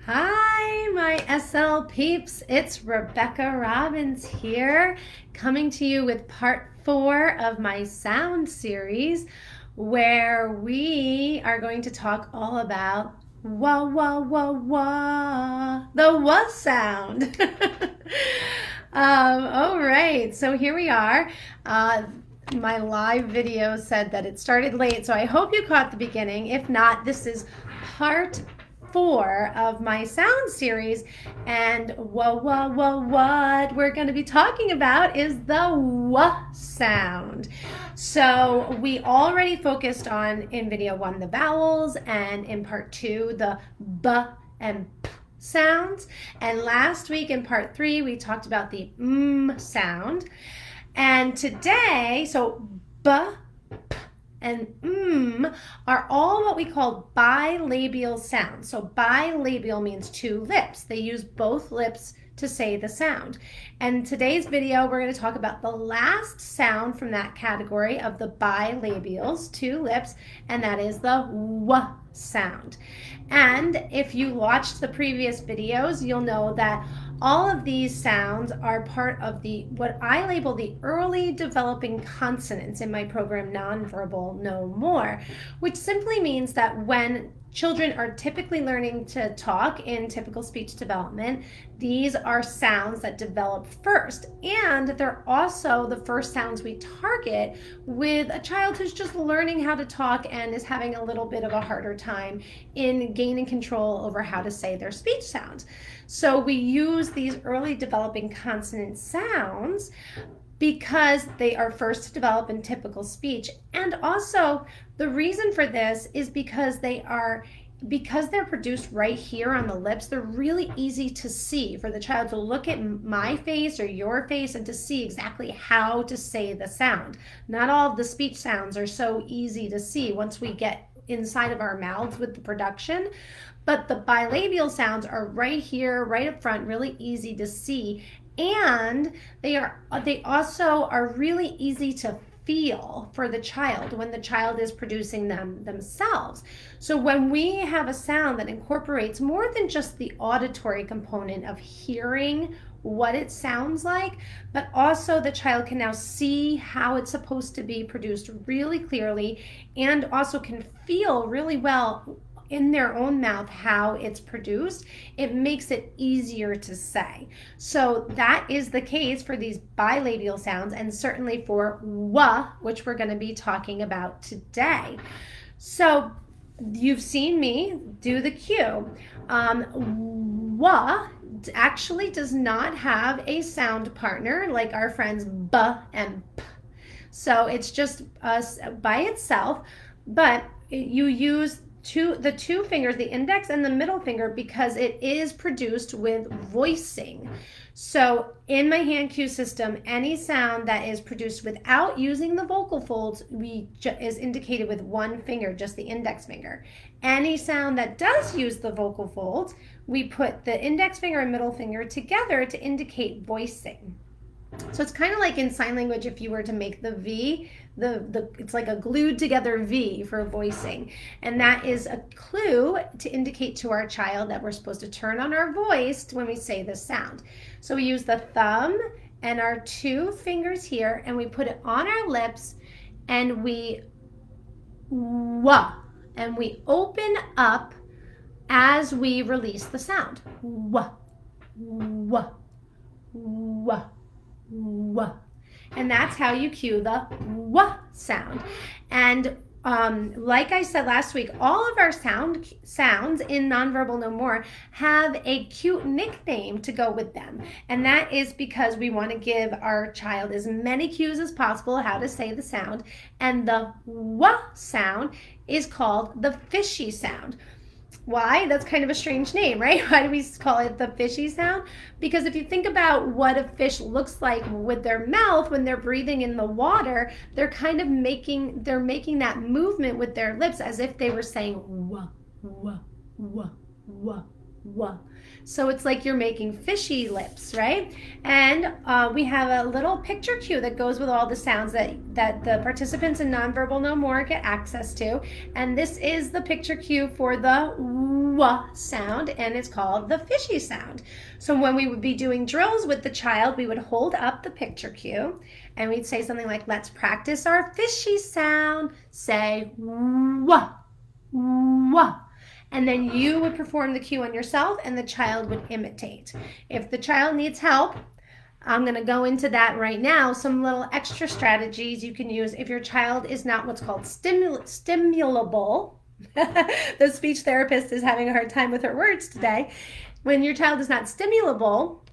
Hi, my SLPeeps. It's Rebecca Robbins here, coming to you with part 4 of my sound series, where we are going to talk all about wah, wah, wah, wah, the wah sound. All right, so here we are. My live video said that it started late, so I hope you caught the beginning. If not, this is part 4 of my sound series, and what we're going to be talking about is the w sound. So we already focused on in video 1 the vowels, and in part 2 the b and p sounds, and last week in part 3 we talked about the sound. And today, so b, p, and are all what we call bilabial sounds. So bilabial means 2 lips. They use both lips to say the sound. And today's video, we're going to talk about the last sound from that category of the bilabials, 2 lips, and that is the w sound. And if you watched the previous videos, you'll know that all of these sounds are part of what I label the early developing consonants in my program Nonverbal No More, which simply means that when children are typically learning to talk in typical speech development, these are sounds that develop first, and they're also the first sounds we target with a child who's just learning how to talk and is having a little bit of a harder time in gaining control over how to say their speech sounds. So we use these early developing consonant sounds because they are first to develop in typical speech. And also the reason for this is because they're produced right here on the lips, they're really easy to see for the child to look at my face or your face and to see exactly how to say the sound. Not all of the speech sounds are so easy to see once we get inside of our mouths with the production, but the bilabial sounds are right here, right up front, really easy to see, and they also are really easy to feel for the child when the child is producing them themselves. So when we have a sound that incorporates more than just the auditory component of hearing what it sounds like, but also the child can now see how it's supposed to be produced really clearly, and also can feel really well in their own mouth how it's produced, it makes it easier to say. So that is the case for these bilabial sounds, and certainly for w, which we're going to be talking about today. So you've seen me do the cue. W actually does not have a sound partner like our friends b and p. So it's just us by itself, but you use the 2 fingers, the index and the middle finger, because it is produced with voicing. So in my hand cue system, any sound that is produced without using the vocal folds is indicated with 1 finger, just the index finger. Any sound that does use the vocal folds, we put the index finger and middle finger together to indicate voicing. So it's kind of like in sign language, if you were to make the V, it's like a glued together V for voicing. And that is a clue to indicate to our child that we're supposed to turn on our voice when we say the sound. So we use the thumb and our 2 fingers here, and we put it on our lips, and we wah, and we open up as we release the sound. Wah, wah, wah, wah. And that's how you cue the w sound. And like I said last week, all of our sounds in Nonverbal No More have a cute nickname to go with them. And that is because we want to give our child as many cues as possible how to say the sound. And the w sound is called the fishy sound. Why? That's kind of a strange name, right? Why do we call it the fishy sound? Because if you think about what a fish looks like with their mouth when they're breathing in the water, they're kind of making that movement with their lips as if they were saying wah, wah, wah, wah, wah. So it's like you're making fishy lips, right? And we have a little picture cue that goes with all the sounds that the participants in Nonverbal No More get access to. And this is the picture cue for the W sound, and it's called the fishy sound. So when we would be doing drills with the child, we would hold up the picture cue and we'd say something like, let's practice our fishy sound. Say W, W. And then you would perform the cue on yourself and the child would imitate. If the child needs help, I'm going to go into that right now. Some little extra strategies you can use if your child is not what's called stimulable. The speech therapist is having a hard time with her words today. When your child is not stimulable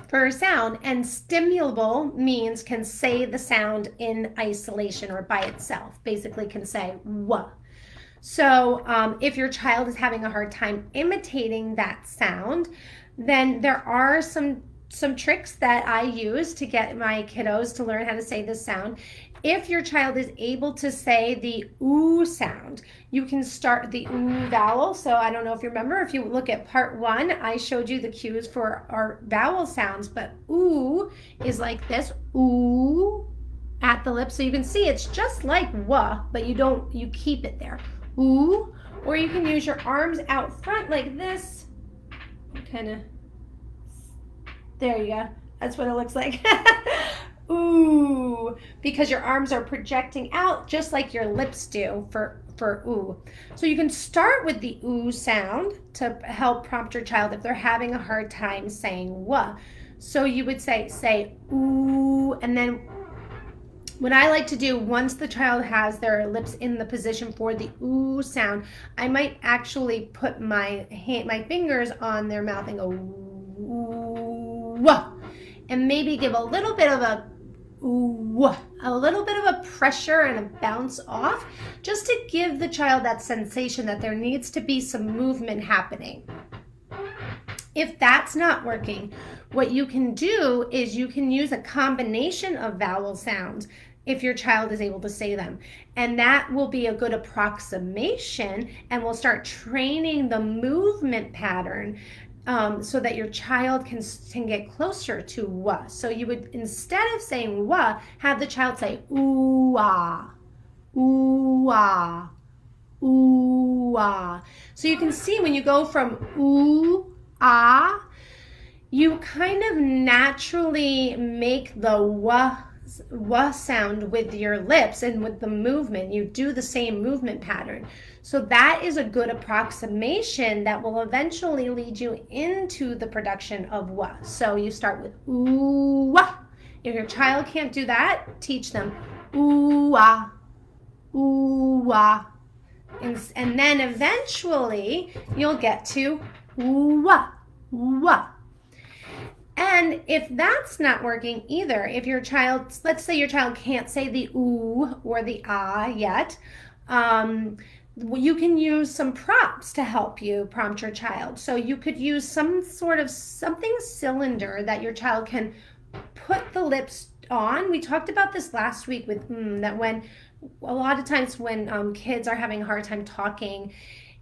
for a sound, and stimulable means can say the sound in isolation or by itself, basically can say "w." So if your child is having a hard time imitating that sound, then there are some tricks that I use to get my kiddos to learn how to say this sound. If your child is able to say the oo sound, you can start the oo vowel. So I don't know if you remember, if you look at part 1, I showed you the cues for our vowel sounds, but oo is like this, oo, at the lip. So you can see it's just like wa, but you keep it there, oo. Or you can use your arms out front like this, kind of. There you go. That's what it looks like. Ooh, because your arms are projecting out just like your lips do for ooh. So you can start with the ooh sound to help prompt your child if they're having a hard time saying wa. So you would say ooh, and then what I like to do once the child has their lips in the position for the ooh sound, I might actually put my fingers on their mouth and go ooh, and maybe give a little bit of a pressure and a bounce off, just to give the child that sensation that there needs to be some movement happening. If that's not working, what you can do is you can use a combination of vowel sounds if your child is able to say them. And that will be a good approximation, and we'll start training the movement pattern so that your child can get closer to wa. So you would, instead of saying wa, have the child say ooh ah, ooh ah, ooh ah. So you can see when you go from ooh ah, you kind of naturally make the wa sound with your lips, and with the movement you do the same movement pattern. So that is a good approximation that will eventually lead you into the production of wa. So you start with ooh ah. If your child can't do that, teach them ooh ah, ooh ah, and then eventually you'll get to ooh ah, ooh ah. And if that's not working either, if your child, let's say your child can't say the ooh or the ah yet, you can use some prompts to help you prompt your child. So you could use some sort of something cylinder that your child can put the lips on. We talked about this last week with that when a lot of times when kids are having a hard time talking,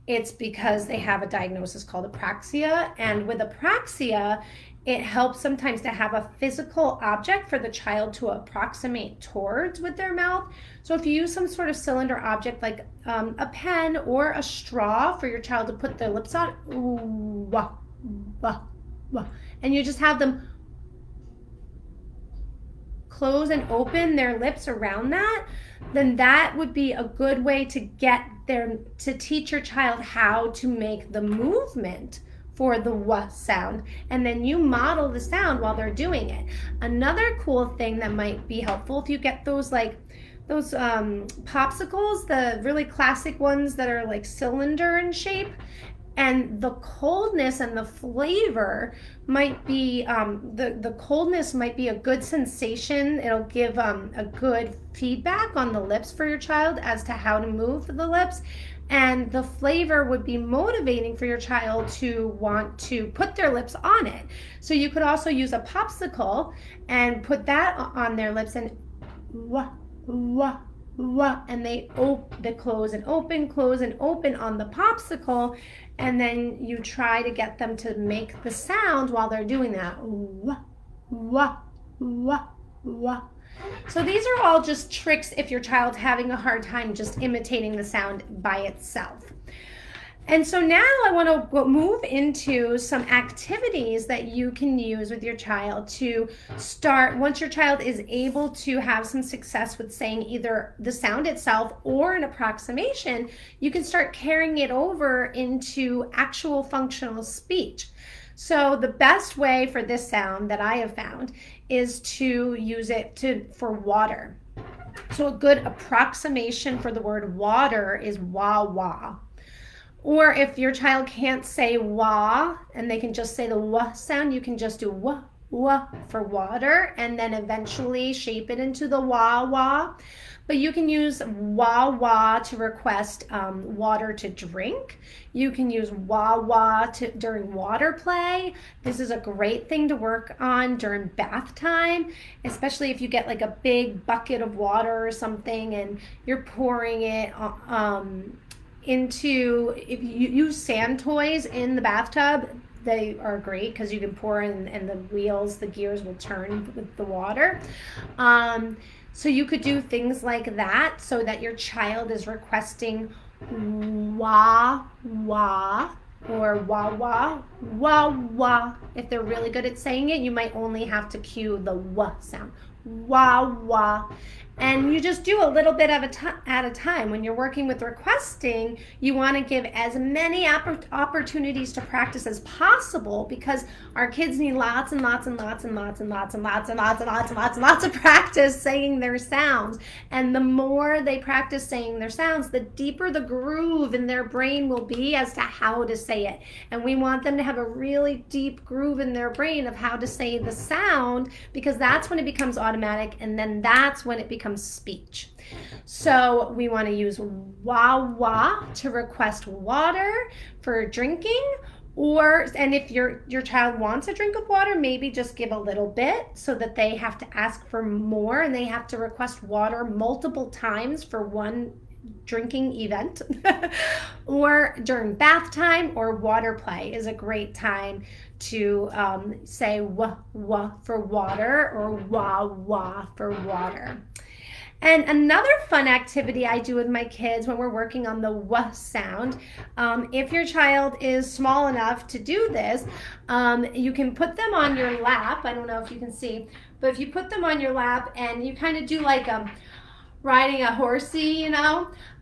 it's because they have a diagnosis called apraxia. And with apraxia, it helps sometimes to have a physical object for the child to approximate towards with their mouth. So if you use some sort of cylinder object like a pen or a straw for your child to put their lips on, ooh, wah, wah, wah, and you just have them close and open their lips around that, then that would be a good way to to teach your child how to make the movement for the wa sound, and then you model the sound while they're doing it. Another cool thing that might be helpful, if you get those popsicles, the really classic ones that are like cylinder in shape, and the coldness and the flavor might be the coldness might be a good sensation. It'll give a good feedback on the lips for your child as to how to move the lips. And the flavor would be motivating for your child to want to put their lips on it. So you could also use a popsicle and put that on their lips, and wah, wah, wah, and they close and open on the popsicle, and then you try to get them to make the sound while they're doing that. Wah, wah, wah, wah. So these are all just tricks if your child's having a hard time just imitating the sound by itself. And so now I want to move into some activities that you can use with your child to start, once your child is able to have some success with saying either the sound itself or an approximation, you can start carrying it over into actual functional speech. So the best way for this sound that I have found is to use it for water. So a good approximation for the word water is waaaaa. Or if your child can't say wah and they can just say the wah sound, you can just do wah, wah for water and then eventually shape it into the wah, wah. But you can use wah, wah to request water to drink. You can use wah, wah during water play. This is a great thing to work on during bath time, especially if you get like a big bucket of water or something and you're pouring it into, if you use sand toys in the bathtub, they are great because you can pour in and the gears will turn with the water. So you could do things like that so that your child is requesting wah, wah, or wah, wah, wah, wah. If they're really good at saying it, you might only have to cue the wah sound. Wah, wah. And you just do a little bit at a time. When you're working with requesting, you want to give as many opportunities to practice as possible because our kids need lots and lots and lots and lots and lots and lots and lots and lots and lots and lots of practice saying their sounds. And the more they practice saying their sounds, the deeper the groove in their brain will be as to how to say it. And we want them to have a really deep groove in their brain of how to say the sound because that's when it becomes automatic and then that's when it becomes speech. So we want to use wah wah to request water for drinking, and if your child wants a drink of water, maybe just give a little bit so that they have to ask for more and they have to request water multiple times for one drinking event. Or during bath time or water play is a great time to say wah wah for water or wah wah for water. And another fun activity I do with my kids when we're working on the wah sound, if your child is small enough to do this, you can put them on your lap. I don't know if you can see, but if you put them on your lap and you kind of do like riding a horsey,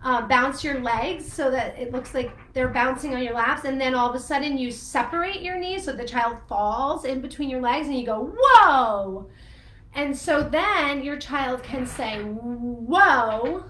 bounce your legs so that it looks like they're bouncing on your laps, and then all of a sudden you separate your knees so the child falls in between your legs and you go, whoa! And so then your child can say, whoa,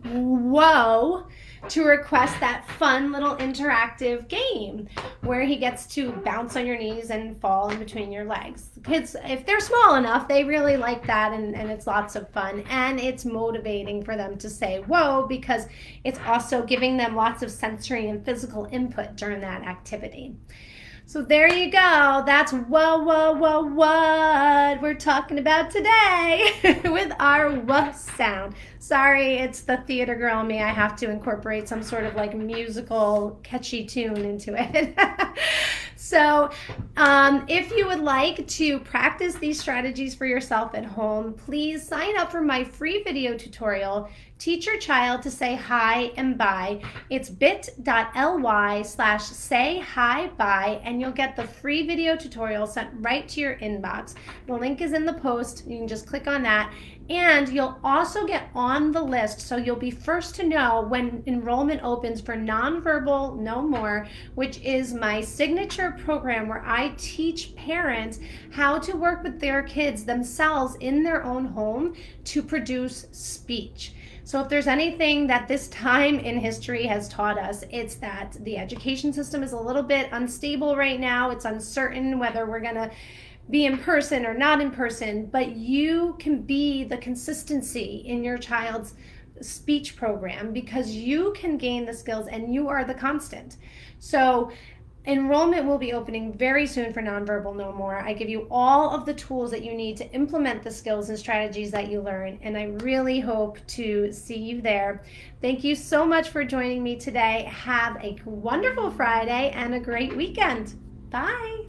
whoa, to request that fun little interactive game where he gets to bounce on your knees and fall in between your legs. Kids, if they're small enough, they really like that, and it's lots of fun, and it's motivating for them to say whoa because it's also giving them lots of sensory and physical input during that activity. So there you go. That's what we're talking about today with our wah sound. Sorry, it's the theater girl in me. I have to incorporate some sort of like musical catchy tune into it. So if you would like to practice these strategies for yourself at home, please sign up for my free video tutorial. Teach your child to say hi and bye. It's bit.ly/say hi bye, and you'll get the free video tutorial sent right to your inbox. The link is in the post. You can just click on that. And you'll also get on the list, so you'll be first to know when enrollment opens for Nonverbal No More, which is my signature program where I teach parents how to work with their kids themselves in their own home to produce speech. So if there's anything that this time in history has taught us, it's that the education system is a little bit unstable right now. It's uncertain whether we're going to be in person or not in person, but you can be the consistency in your child's speech program because you can gain the skills and you are the constant. So enrollment will be opening very soon for Nonverbal No More. I give you all of the tools that you need to implement the skills and strategies that you learn, and I really hope to see you there. Thank you so much for joining me today. Have a wonderful Friday and a great weekend. Bye.